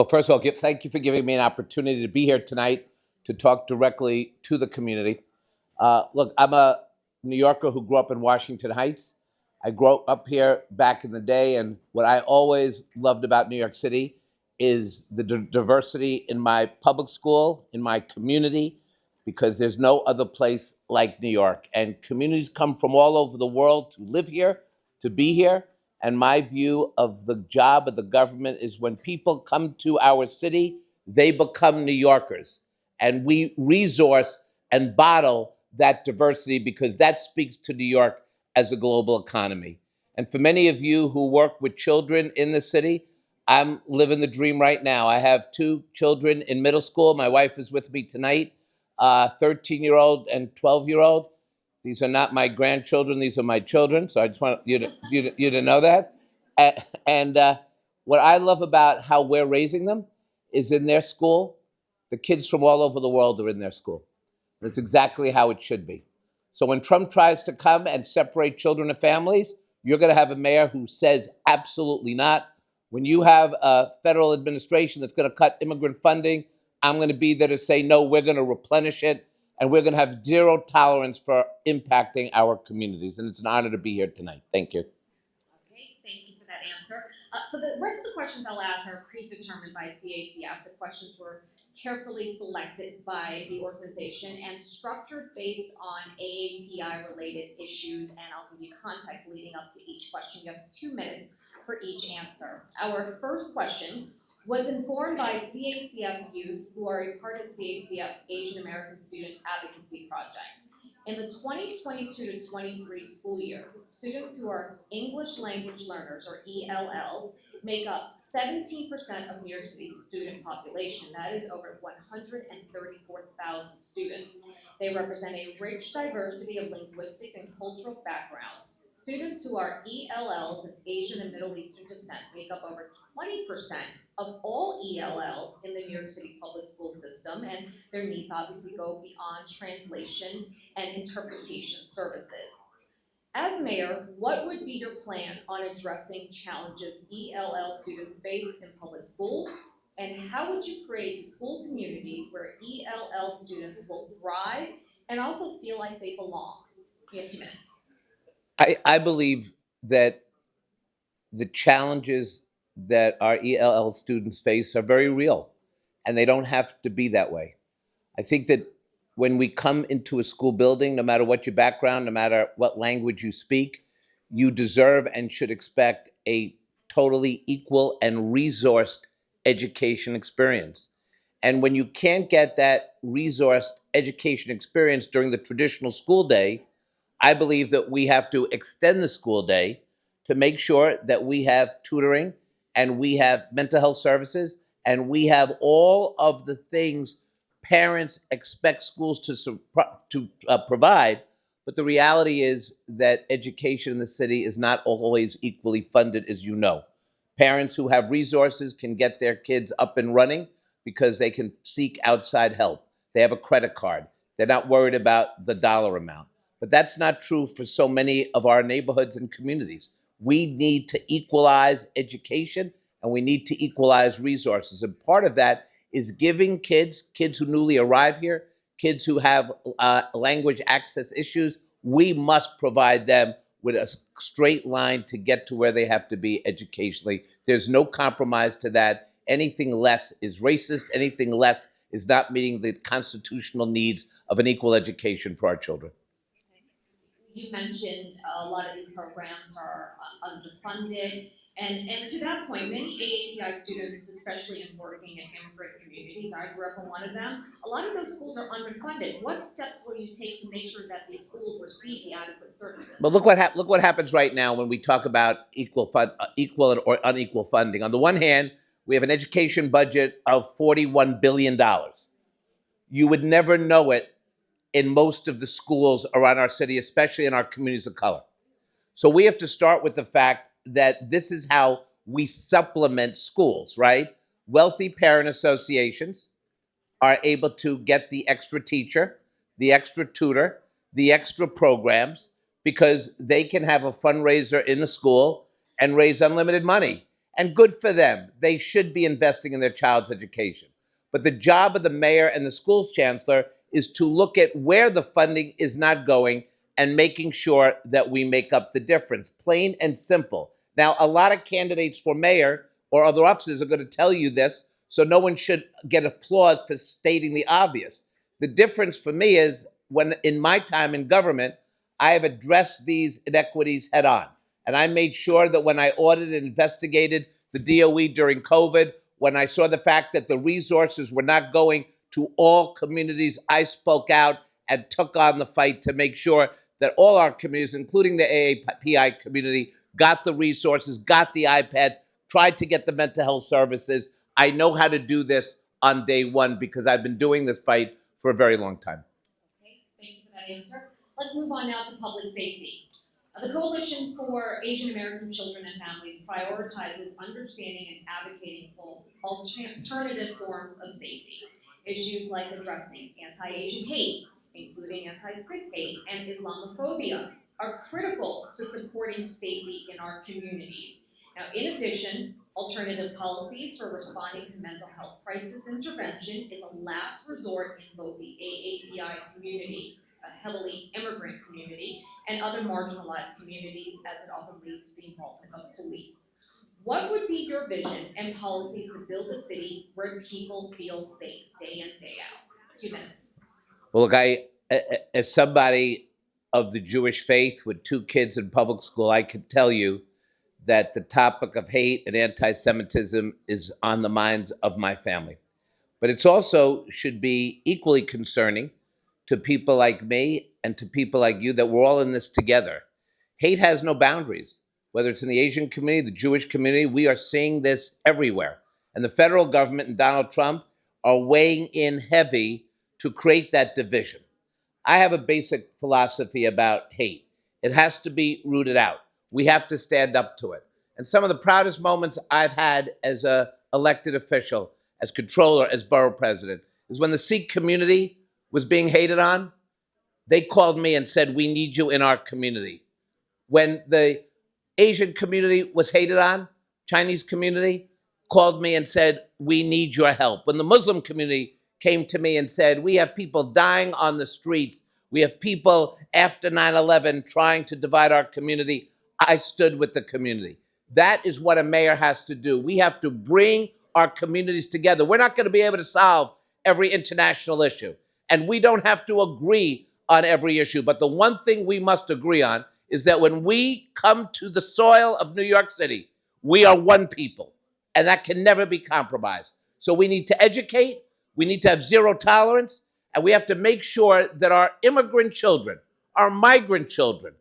Well, first of all, thank you for giving me an opportunity to be here tonight to talk directly to the community. Look, I'm a New Yorker who grew up in Washington Heights. I grew up here back in the day, and what I always loved about New York City is the diversity in my public school, in my community, because there's no other place like New York. And communities come from all over the world to live here, to be here. And my view of the job of the government is when people come to our city, they become New Yorkers. And we resource and bottle that diversity because that speaks to New York as a global economy. And for many of you who work with children in the city, I'm living the dream right now. I have 2 children in middle school. My wife is with me tonight, 13-year-old and 12-year-old. These are not my grandchildren. These are my children. So I just want you to know that. And what I love about how we're raising them is in their school, the kids from all over the world are in their school. That's exactly how it should be. So when Trump tries to come and separate children and families, you're going to have a mayor who says absolutely not. When you have a federal administration that's going to cut immigrant funding, I'm going to be there to say, no, we're going to replenish it. And we're going to have zero tolerance for impacting our communities. And it's an honor to be here tonight. Thank you. Okay, thank you for that answer. So the rest of the questions I'll ask are predetermined by CACF. The questions were carefully selected by the organization and structured based on AAPI-related issues. And I'll give you context leading up to each question. You have 2 minutes for each answer. Our first question was informed by CACF's youth who are a part of CACF's Asian American Student Advocacy Project. In the 2022 to 23 school year, students who are English language learners, or ELLs, make up 17% of New York City's student population. That is over 134,000 students. They represent a rich diversity of linguistic and cultural backgrounds. Students who are ELLs of Asian and Middle Eastern descent make up over 20% of all ELLs in the New York City public school system, and their needs obviously go beyond translation and interpretation services. As mayor, what would be your plan on addressing challenges ELL students face in public schools? And how would you create school communities where ELL students will thrive and also feel like they belong? You have 2 minutes. I believe that the challenges that our ELL students face are very real, and they don't have to be that way. I think that when we come into a school building, no matter what your background, no matter what language you speak, you deserve and should expect a totally equal and resourced education experience. And when you can't get that resourced education experience during the traditional school day, I believe that we have to extend the school day to make sure that we have tutoring and we have mental health services and we have all of the things parents expect schools to provide. But the reality is that education in the city is not always equally funded, as you know. Parents who have resources can get their kids up and running because they can seek outside help. They have a credit card. They're not worried about the dollar amount. But that's not true for so many of our neighborhoods and communities. We need to equalize education and we need to equalize resources. And part of that is giving kids who newly arrive here, kids who have language access issues, we must provide them with a straight line to get to where they have to be educationally. There's no compromise to that. Anything less is racist. Anything less is not meeting the constitutional needs of an equal education for our children. You mentioned a lot of these programs are underfunded. And to that point, many AAPI students, especially in working and immigrant communities, I grew up in one of them, a lot of those schools are underfunded. What steps will you take to make sure that these schools receive the adequate services? But look what happens right now when we talk about equal or unequal funding. On the one hand, we have an education budget of $41 billion. You would never know it in most of the schools around our city, especially in our communities of color. So we have to start with the fact that this is how we supplement schools, right? Wealthy parent associations are able to get the extra teacher, the extra tutor, the extra programs, because they can have a fundraiser in the school and raise unlimited money. And good for them. They should be investing in their child's education. But the job of the mayor and the school's chancellor is to look at where the funding is not going and making sure that we make up the difference. Plain and simple. Now, a lot of candidates for mayor or other offices are going to tell you this, so no one should get applause for stating the obvious. The difference for me is when in my time in government, I have addressed these inequities head on. And I made sure that when I audited and investigated the DOE during COVID, when I saw the fact that the resources were not going to all communities, I spoke out and took on the fight to make sure that all our communities, including the AAPI community, got the resources, got the iPads, tried to get the mental health services. I know how to do this on day one because I've been doing this fight for a very long time. Okay, thank you for that answer. Let's move on now to public safety. The Coalition for Asian American Children and Families prioritizes understanding and advocating for alternative forms of safety. Issues like addressing anti-Asian hate, including anti-Sikh hate and Islamophobia, are critical to supporting safety in our communities. Now, in addition, alternative policies for responding to mental health crisis intervention is a last resort in both the AAPI community, a heavily immigrant community, and other marginalized communities as it often leads to the involvement of police. What would be your vision and policies to build a city where people feel safe day in, day out? 2 minutes. Well, look, as somebody of the Jewish faith with 2 kids in public school, I can tell you that the topic of hate and anti-Semitism is on the minds of my family. But it's also should be equally concerning to people like me and to people like you that we're all in this together. Hate has no boundaries. Whether it's in the Asian community, the Jewish community, we are seeing this everywhere. And the federal government and Donald Trump are weighing in heavy to create that division. I have a basic philosophy about hate. It has to be rooted out. We have to stand up to it. And some of the proudest moments I've had as an elected official, as controller, as borough president, is when the Sikh community was being hated on. They called me and said, we need you in our community. When the Asian community was hated on, Chinese community called me and said, we need your help. When the Muslim community came to me and said, we have people dying on the streets, we have people after 9/11 trying to divide our community, I stood with the community. That is what a mayor has to do. We have to bring our communities together. We're not going to be able to solve every international issue, and we don't have to agree on every issue. But the one thing we must agree on is that when we come to the soil of New York City, we are one people, and that can never be compromised. So we need to educate, we need to have zero tolerance, and we have to make sure that our immigrant children, our migrant children,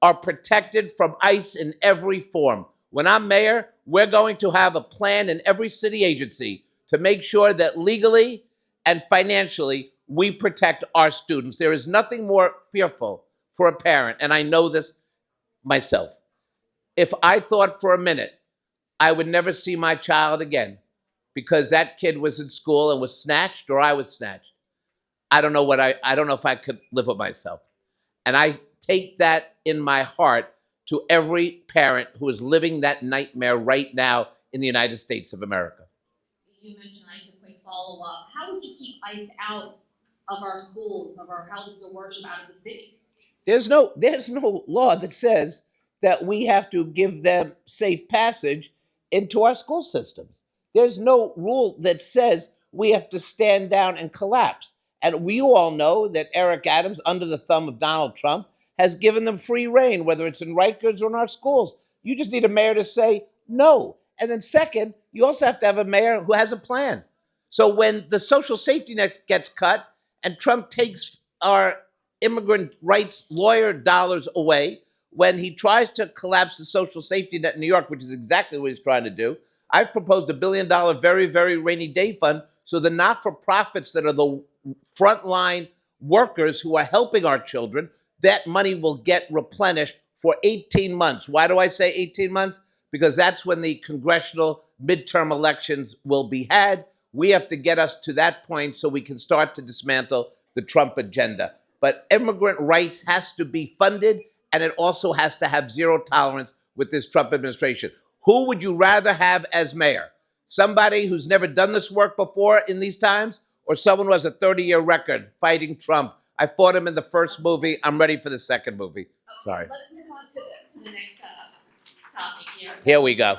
are protected from ICE in every form. When I'm mayor, we're going to have a plan in every city agency to make sure that legally and financially we protect our students. There is nothing more fearful for a parent, and I know this myself. If I thought for a minute I would never see my child again because that kid was in school and was snatched or I was snatched, I don't know if I could live with myself. And I take that in my heart to every parent who is living that nightmare right now in the United States of America. You mentioned ICE, a quick follow-up. How would you keep ICE out of our schools, of our houses of worship, out of the city? There's no law that says that we have to give them safe passage into our school systems. There's no rule that says we have to stand down and collapse. And we all know that Eric Adams, under the thumb of Donald Trump, has given them free reign, whether it's in Rikers or in our schools. You just need a mayor to say no. And then second, you also have to have a mayor who has a plan. So when the social safety net gets cut and Trump takes our immigrant rights lawyer dollars away, when he tries to collapse the social safety net in New York, which is exactly what he's trying to do, I've proposed $1 billion very, very rainy day fund so the not-for-profits that are the frontline workers who are helping our children, that money will get replenished for 18 months. Why do I say 18 months? Because that's when the congressional midterm elections will be had. We have to get us to that point so we can start to dismantle the Trump agenda. But immigrant rights has to be funded, and it also has to have zero tolerance with this Trump administration. Who would you rather have as mayor? Somebody who's never done this work before in these times, or someone who has a 30-year record fighting Trump? I fought him in the first movie. I'm ready for the second movie. Okay, Sorry. let's move on to the next topic here. Here we go.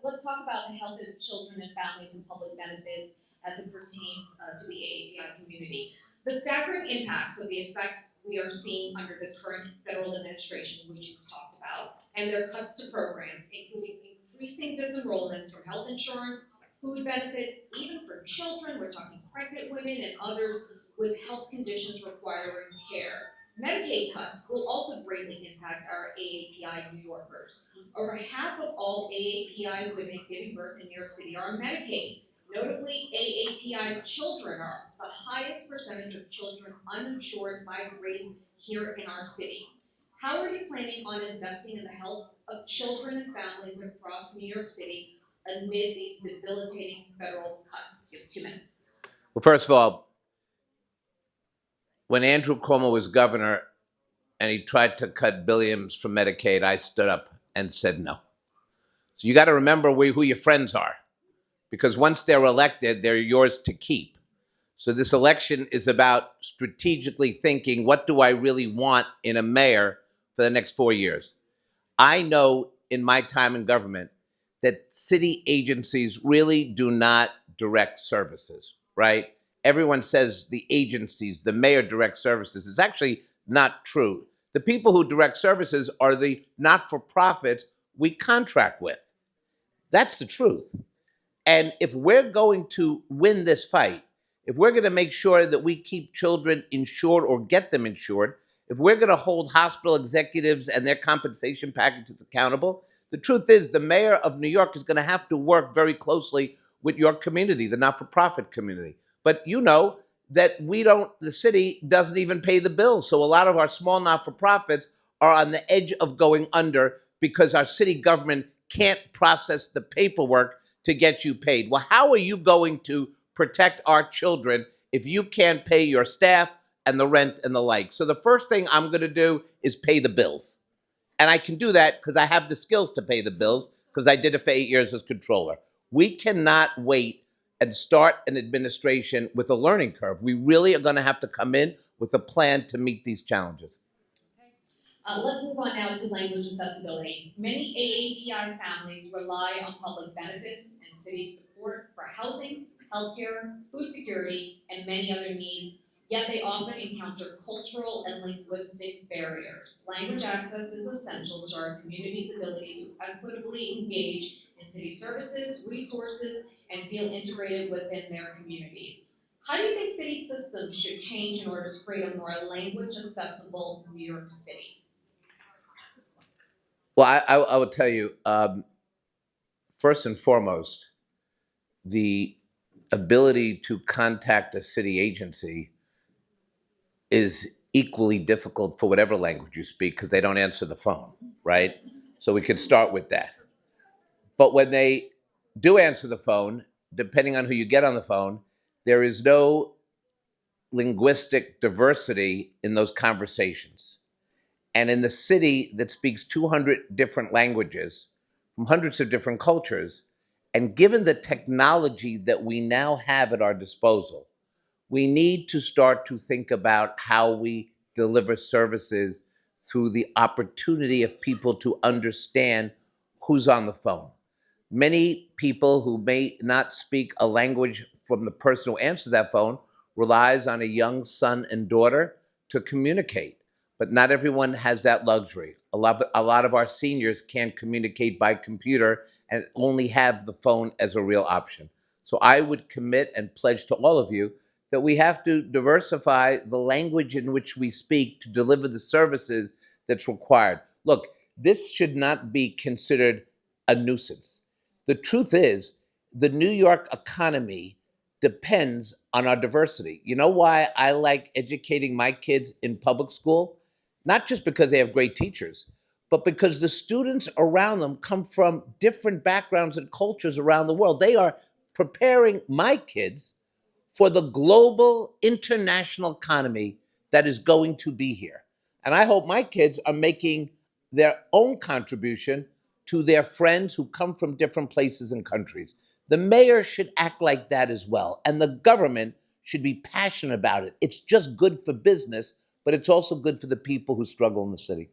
Let's talk about the health of children and families and public benefits as it pertains to the AAPI community. The staggering impacts of the effects we are seeing under this current federal administration, which you've talked about, and their cuts to programs, including increasing disenrollments from health insurance, food benefits, even for children, we're talking pregnant women and others with health conditions requiring care. Medicaid cuts will also greatly impact our AAPI New Yorkers. Over half of all AAPI women giving birth in New York City are on Medicaid. Notably, AAPI children are the highest percentage of children uninsured by race here in our city. How are you planning on investing in the health of children and families across New York City amid these debilitating federal cuts? You have 2 minutes. Well, first of all, when Andrew Cuomo was governor and he tried to cut billions from Medicaid, I stood up and said no. So you got to remember who your friends are, because once they're elected, they're yours to keep. So this election is about strategically thinking, what do I really want in a mayor for the next 4 years? I know in my time in government that city agencies really do not direct services, right? Everyone says the agencies, the mayor directs services. It's actually not true. The people who direct services are the not-for-profits we contract with. That's the truth. And if we're going to win this fight, if we're going to make sure that we keep children insured or get them insured, if we're going to hold hospital executives and their compensation packages accountable, the truth is the mayor of New York is going to have to work very closely with your community, the not-for-profit community. But you know that the city doesn't even pay the bills. So a lot of our small not-for-profits are on the edge of going under because our city government can't process the paperwork to get you paid. Well, how are you going to protect our children if you can't pay your staff and the rent and the like? So the first thing I'm going to do is pay the bills. And I can do that because I have the skills to pay the bills because I did it for 8 years as controller. We cannot wait and start an administration with a learning curve. We really are going to have to come in with a plan to meet these challenges. Let's move on now to language accessibility. Many AAPI families rely on public benefits and city support for housing, healthcare, food security, and many other needs, yet they often encounter cultural and linguistic barriers. Language access is essential to our community's ability to equitably engage in city services, resources, and feel integrated within their communities. How do you think city systems should change in order to create a more language-accessible New York City? Well, I will tell you, first and foremost, the ability to contact a city agency is equally difficult for whatever language you speak because they don't answer the phone, right? So we could start with that. But when they do answer the phone, depending on who you get on the phone, there is no linguistic diversity in those conversations. And in the city that speaks 200 different languages from hundreds of different cultures, and given the technology that we now have at our disposal, we need to start to think about how we deliver services through the opportunity of people to understand who's on the phone. Many people who may not speak a language from the person who answers that phone relies on a young son and daughter to communicate. But not everyone has that luxury. A lot of our seniors can't communicate by computer and only have the phone as a real option. So I would commit and pledge to all of you that we have to diversify the language in which we speak to deliver the services that's required. Look, this should not be considered a nuisance. The truth is, the New York economy depends on our diversity. You know why I like educating my kids in public school? Not just because they have great teachers, but because the students around them come from different backgrounds and cultures around the world. They are preparing my kids for the global international economy that is going to be here. And I hope my kids are making their own contribution to their friends who come from different places and countries. The mayor should act like that as well, and the government should be passionate about it. It's just good for business, but it's also good for the people who struggle in the city.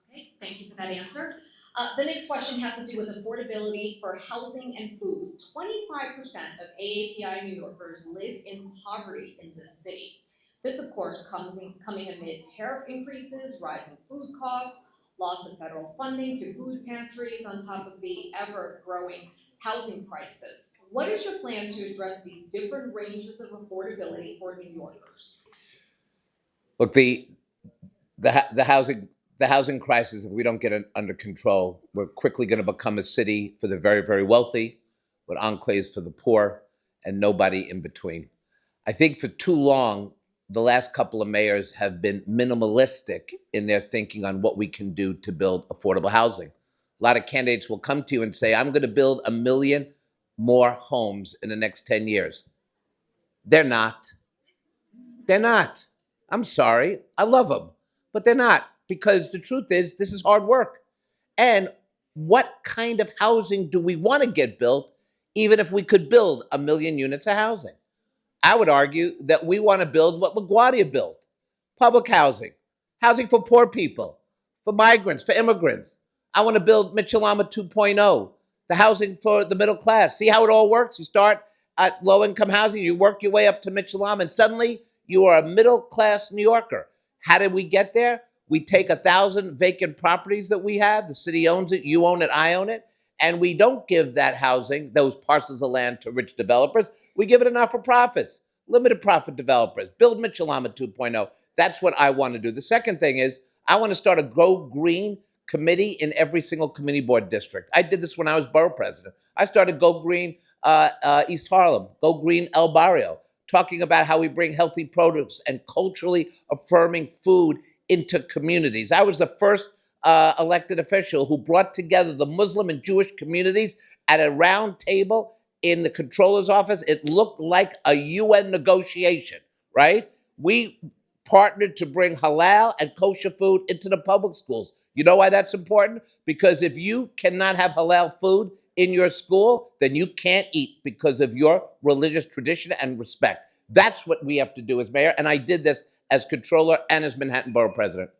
Okay, thank you for that answer. The next question has to do with affordability for housing and food. 25% of AAPI New Yorkers live in poverty in this city. This, of course, coming amid tariff increases, rising food costs, loss of federal funding to food pantries, on top of the ever-growing housing crisis. What is your plan to address these different ranges of affordability for New Yorkers? Look, the housing crisis, if we don't get it under control, we're quickly going to become a city for the very, very wealthy, with enclaves for the poor, and nobody in between. I think for too long, the last couple of mayors have been minimalistic in their thinking on what we can do to build affordable housing. A lot of candidates will come to you and say, I'm going to build 1 million more homes in the next 10 years. They're not. They're not. I'm sorry. I love them. But they're not. Because the truth is, this is hard work. And what kind of housing do we want to get built, even if we could build 1 million units of housing? I would argue that we want to build what LaGuardia built. Public housing. Housing for poor people, for migrants, for immigrants. I want to build Mitchell-Lama 2.0, the housing for the middle class. See how it all works? You start at low-income housing, you work your way up to Mitchell-Lama, and suddenly you are a middle-class New Yorker. How did we get there? We take 1,000 vacant properties that we have. The city owns it, you own it, I own it. And we don't give that housing, those parcels of land, to rich developers. We give it to not-for-profits, limited profit developers. Build Mitchell-Lama 2.0. That's what I want to do. The second thing is I want to start a Go Green committee in every single community board district. I did this when I was borough president. I started Go Green East Harlem, Go Green El Barrio, talking about how we bring healthy produce and culturally affirming food into communities. I was the first elected official who brought together the Muslim and Jewish communities at a round table in the controller's office. It looked like a UN negotiation, right? We partnered to bring halal and kosher food into the public schools. You know why that's important? Because if you cannot have halal food in your school, then you can't eat because of your religious tradition and respect. That's what we have to do as mayor, and I did this as controller and as Manhattan Borough President.